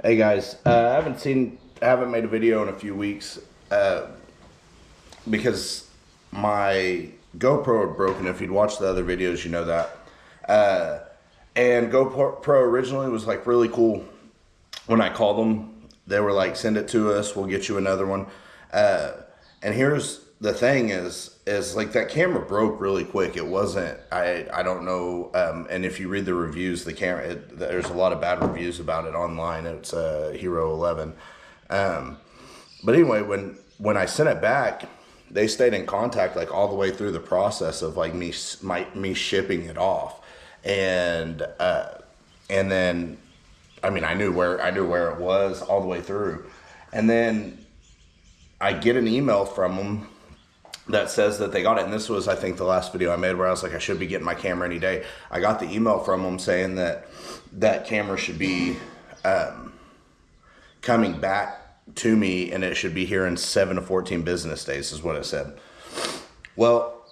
Hey guys, I haven't made a video in a few weeks because my GoPro had broken. If you'd watched the other videos, you know that. Uh, and GoPro originally was like really cool. When I called them, they were like, "Send it to us. We'll get you another one." Uh, and here's the thing: is like that camera broke really quick. It wasn't. I don't know. And if you read the reviews, the camera there's a lot of bad reviews about it online. It's a Hero 11. But anyway, when I sent it back, they stayed in contact like all the way through the process of like me shipping it off, and then I mean I knew where it was all the way through, and then I get an email from them that says that they got it. And this was, I think, the last video I made where I was like, I should be getting my camera any day. I got the email from them saying that that camera should be coming back to me, and it should be here in 7 to 14 business days is what it said. Well,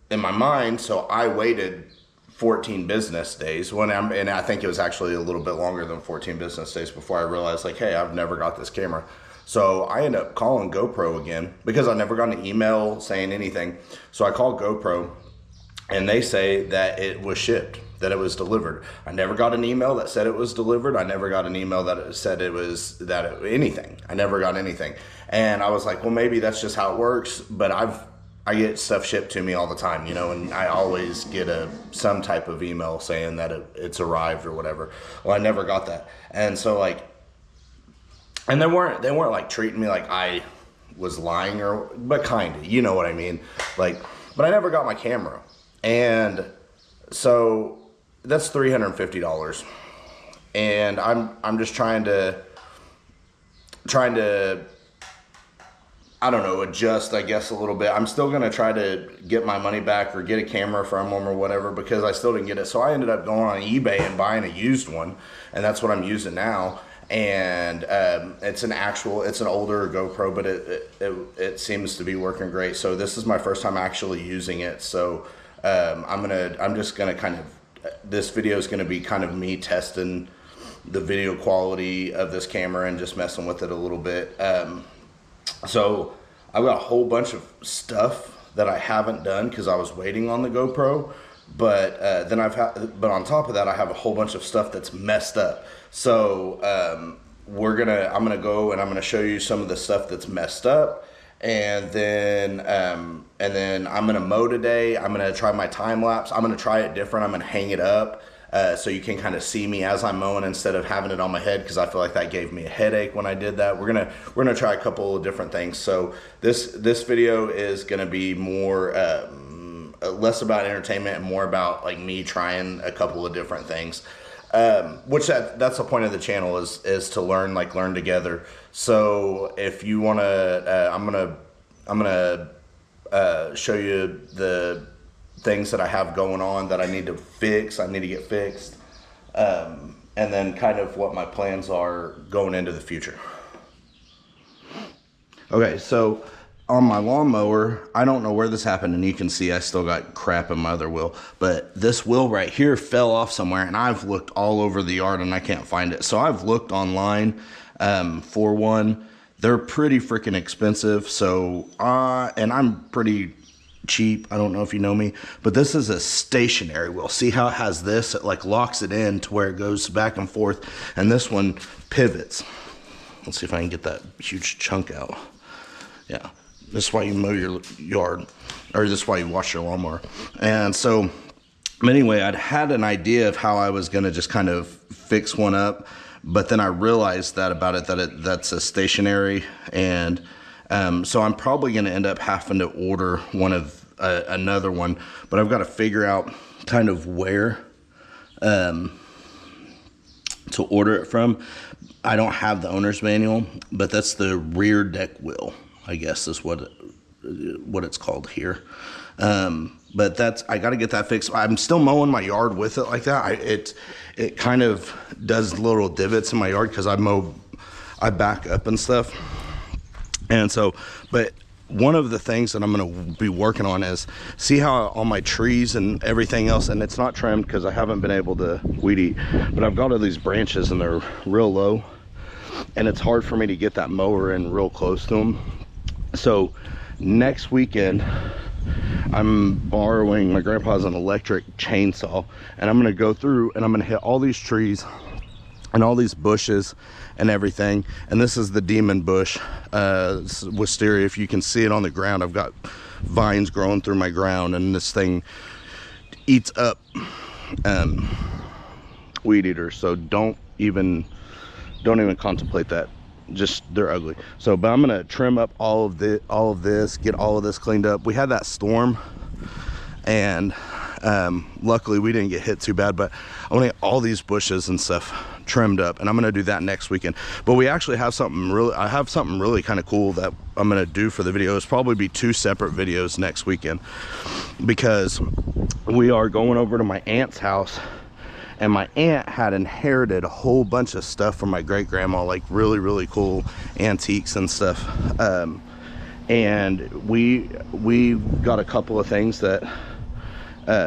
in my mind, so I waited 14 business days and I think it was actually a little bit longer than 14 business days before I realized like, hey, I've never got this camera. So I ended up calling GoPro again because I never got an email saying anything. So I called GoPro and they say that it was shipped, that it was delivered. I never got an email that said it was delivered. I never got an email that it said anything. I never got anything. And I was like, well, maybe that's just how it works, but I get stuff shipped to me all the time, you know, and I always get some type of email saying that it's arrived or whatever. Well, I never got that. And so like, and they weren't like treating me like I was lying but kind of, you know what I mean? Like, but I never got my camera. And so that's $350. And I'm just trying to I don't know, adjust, I guess, a little bit. I'm still going to try to get my money back or get a camera from them or whatever because I still didn't get it. So I ended up going on eBay and buying a used one, and that's what I'm using now. And it's an older GoPro, but it seems to be working great. So this is my first time actually using it. So I'm just gonna this video is gonna be kind of me testing the video quality of this camera and just messing with it a little bit. So I've got a whole bunch of stuff that I haven't done because I was waiting on the GoPro, but but on top of that, I have a whole bunch of stuff that's messed up. So I'm gonna go and I'm gonna show you some of the stuff that's messed up, and then I'm gonna mow today. I'm gonna try my time lapse. I'm gonna try it different. I'm gonna hang it up. So you can kind of see me as I'm mowing instead of having it on my head because I feel like that gave me a headache when I did that. We're gonna try a couple of different things. So this video is gonna be more less about entertainment and more about like me trying a couple of different things. Which that's the point of the channel is to learn together. So if you wanna, I'm gonna show you the things that I have going on that I need to get fixed, and then kind of what my plans are going into the future. Okay, so on my lawnmower, I don't know where this happened, and you can see I still got crap in my other wheel, but this wheel right here fell off somewhere, and I've looked all over the yard and I can't find it. So I've looked online for one. They're pretty freaking expensive, so and I'm pretty cheap. I don't know if you know me, but this is a stationary wheel. See how it has this? It like locks it in to where it goes back and forth, and this one pivots. Let's see if I can get that huge chunk out. Yeah, this is why you mow your yard, or this is why you wash your lawnmower. And so anyway, I'd had an idea of how I was gonna just kind of fix one up, but then I realized that's a stationary, and so I'm probably going to end up having to order another one, but I've got to figure out kind of where to order it from. I don't have the owner's manual, but that's the rear deck wheel, I guess is what it's called here. But I got to get that fixed. I'm still mowing my yard with it like that. It kind of does little divots in my yard because I back up and stuff. And so, but one of the things that I'm going to be working on is, see how all my trees and everything else, and it's not trimmed because I haven't been able to weed eat, but I've got all these branches and they're real low, and it's hard for me to get that mower in real close to them. So next weekend I'm borrowing my grandpa's an electric chainsaw, and I'm going to go through and I'm going to hit all these trees and all these bushes and everything. And this is the demon bush, wisteria. If you can see it on the ground, I've got vines growing through my ground, and this thing eats up weed eaters. So don't even contemplate that. Just, they're ugly. So, but I'm gonna trim up all of this, get all of this cleaned up. We had that storm, and luckily we didn't get hit too bad, but I want to get all these bushes and stuff trimmed up, and I'm gonna do that next weekend. But we actually have something really kind of cool that I'm gonna do for the video. It's probably be 2 separate videos next weekend, because we are going over to my aunt's house, and my aunt had inherited a whole bunch of stuff from my great grandma, like really cool antiques and stuff. And we got a couple of things that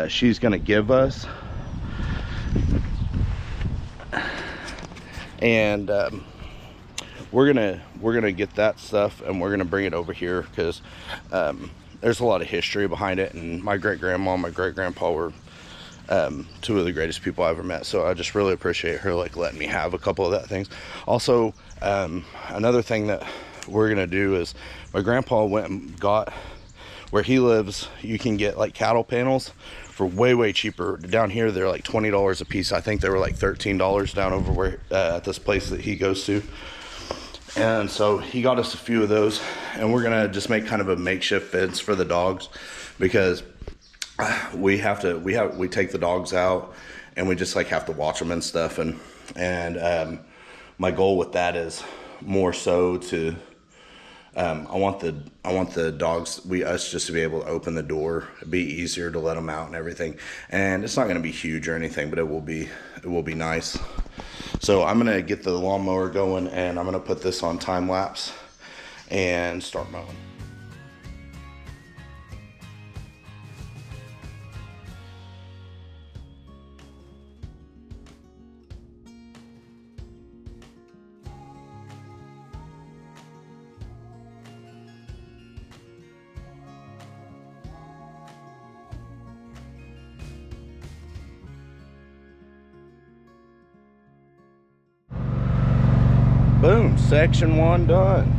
she's gonna give us, and we're gonna get that stuff, and we're gonna bring it over here, because there's a lot of history behind it, and my great grandma and my great grandpa were 2 of the greatest people I ever met. So I just really appreciate her like letting me have a couple of that things. Also, another thing that we're gonna do is, my grandpa went and got, where he lives, you can get like cattle panels for way cheaper. Down here they're like $20 a piece. I think they were like $13 down over where at this place that he goes to. And so he got us a few of those, and we're gonna just make kind of a makeshift fence for the dogs, because we take the dogs out and we just like have to watch them and stuff, and my goal with that is more so to I want the dogs, us just to be able to open the door. It'd be easier to let them out and everything, and it's not going to be huge or anything, but it will be nice. So I'm gonna get the lawnmower going, and I'm gonna put this on time lapse and start mowing. Boom, section 1 done.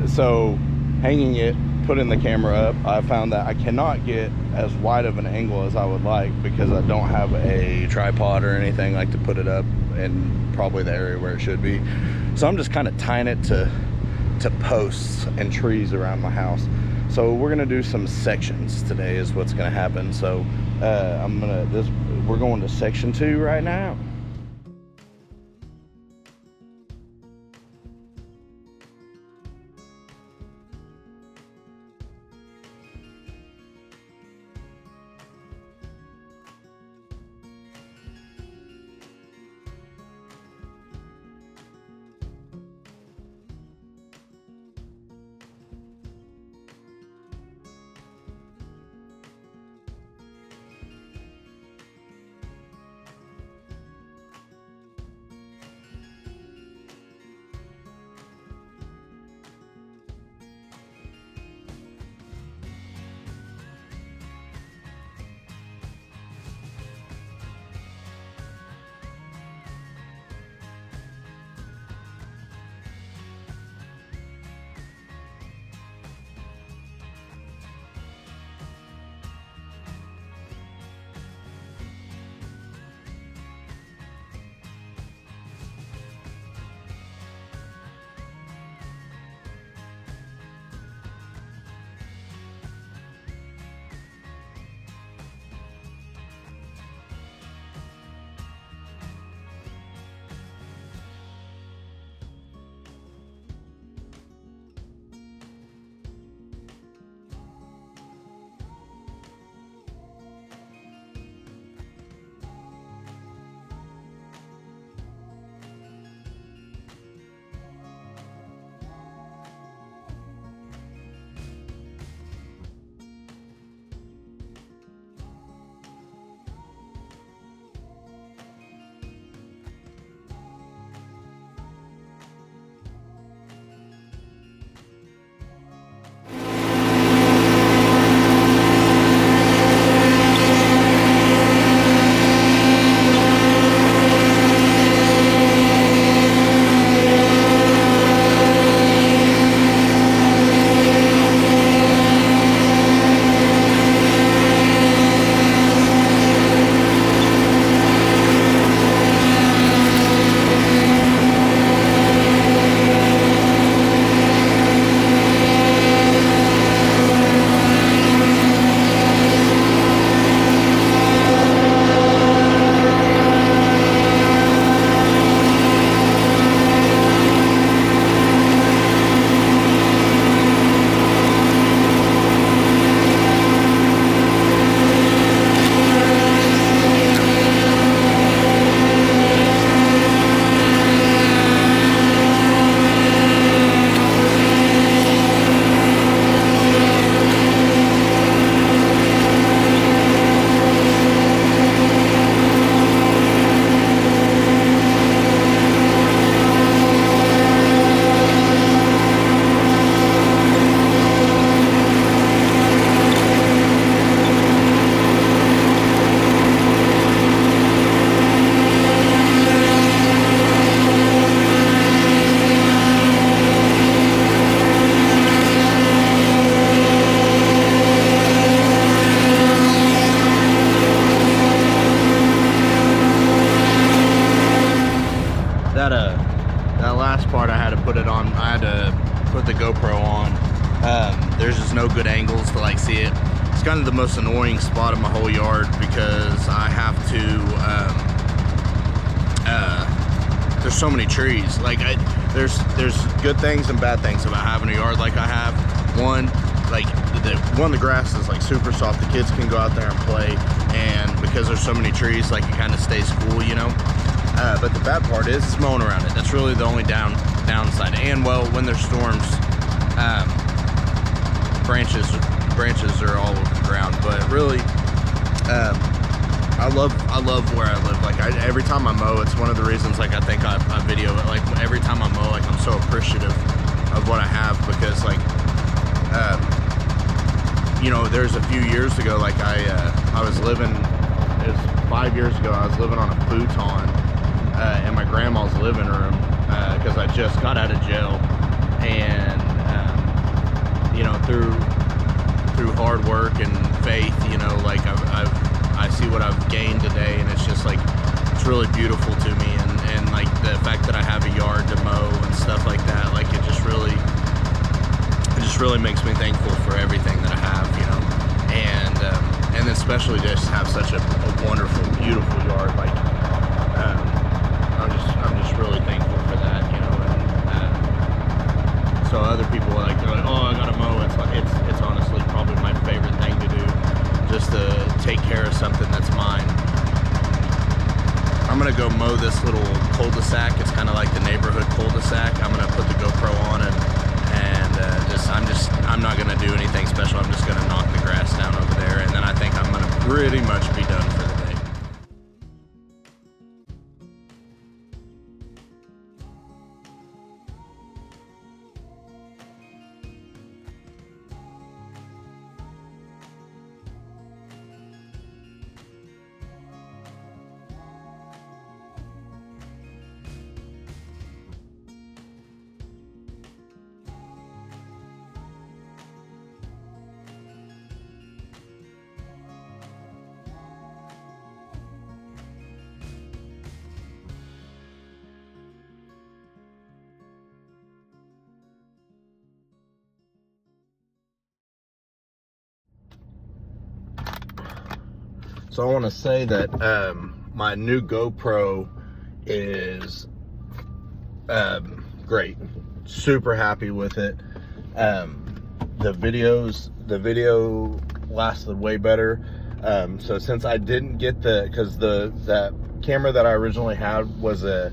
So hanging it, putting the camera up, I found that I cannot get as wide of an angle as I would like, because I don't have a tripod or anything like to put it up in probably the area where it should be. So I'm just kind of tying it to posts and trees around my house. So we're gonna do some sections today is what's gonna happen. So we're going to section 2 right now. put it on. I had to put the GoPro on. There's just no good angles to like see it. It's kind of the most annoying spot in my whole yard because I have to. There's so many trees. Like there's good things and bad things about having a yard like I have. One, like the grass is like super soft. The kids can go out there and play, and because there's so many trees, like it kind of stays cool, you know. But the bad part is it's mowing around it. That's really the only downside. And well, when there's storms, branches are all over the ground. But really, I love where I live. Like every time I mow, it's one of the reasons like I think I video it. Like every time I mow, like I'm so appreciative of what I have because like you know, there's a few years ago, like I was living, it was 5 years ago, I was living on a futon in my grandma's living room because I just got out of jail, and you know, through hard work and faith, you know, like I see what I've gained today, and it's just like it's really beautiful to me, and like the fact that I have a yard to mow and stuff like that, like it just really makes me thankful for everything that I have, you know, and especially just have such a wonderful, beautiful yard. Like I'm just really thankful for that, you know. And so other people like they're like, oh, I gotta mow. It's like it's honestly probably my favorite thing to do, just to take care of something that's mine. I'm gonna go mow this little cul-de-sac. It's kind of like the neighborhood cul-de-sac. I'm gonna put the GoPro on and I'm not gonna do anything special. I'm just gonna knock the grass down over there, and then I think I'm gonna pretty much be done for the day. So I want to say that my new GoPro is great. Super happy with it. The video lasted way better. So since I didn't get because that camera that I originally had was a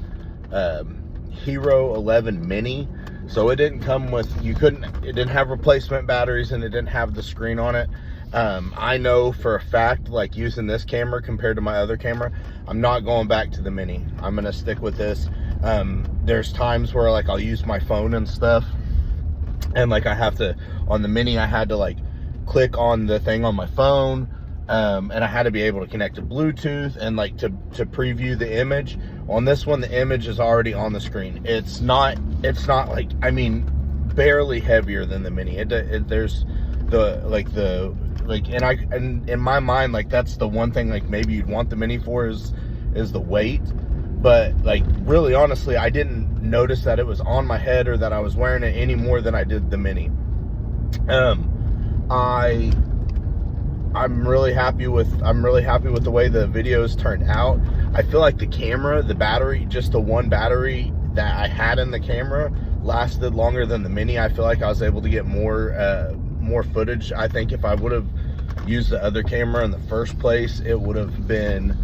Hero 11 Mini, so it didn't come with, it didn't have replacement batteries, and it didn't have the screen on it. I know for a fact, like using this camera compared to my other camera, I'm not going back to the Mini. I'm gonna stick with this. There's times where like I'll use my phone and stuff, and like I have to, on the Mini, I had to like click on the thing on my phone, and I had to be able to connect to Bluetooth and like to preview the image. On this one, the image is already on the screen. It's not like, I mean, barely heavier than the Mini. There's and in my mind, like that's the one thing like maybe you'd want the Mini for is the weight. But like really honestly, I didn't notice that it was on my head or that I was wearing it any more than I did the Mini. I'm really happy with the way the videos turned out. I feel like the camera, the battery, just the one battery that I had in the camera lasted longer than the Mini. I feel like I was able to get more footage. I think if I would have used the other camera in the first place, it would have been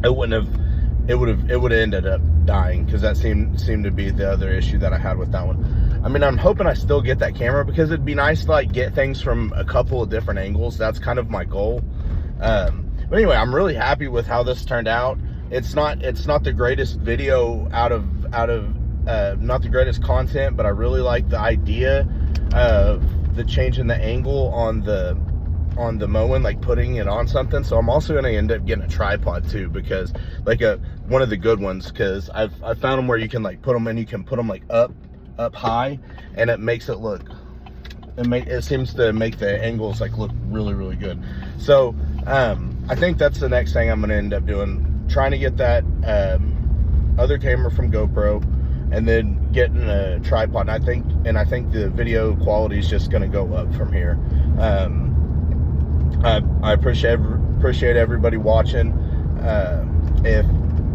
it would have ended up dying, because that seemed to be the other issue that I had with that one. I mean, I'm hoping I still get that camera, because it'd be nice to like get things from a couple of different angles. That's kind of my goal. But anyway, I'm really happy with how this turned out. It's not the greatest video out of not the greatest content, but I really like the idea of the change in the angle on the mowing, like putting it on something. So I'm also going to end up getting a tripod too, because like one of the good ones, because I've found them where you can like put them, and you can put them like up high, and it makes it look, it seems to make the angles like look really, really good. So I think that's the next thing I'm going to end up doing, trying to get that other camera from GoPro, and then getting a tripod. And I think the video quality is just going to go up from here. I appreciate everybody watching. If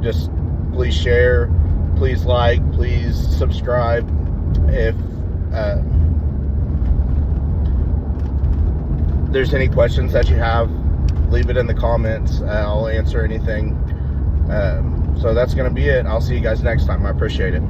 just please share, please like, please subscribe. If there's any questions that you have, leave it in the comments. I'll answer anything. So that's going to be it. I'll see you guys next time. I appreciate it.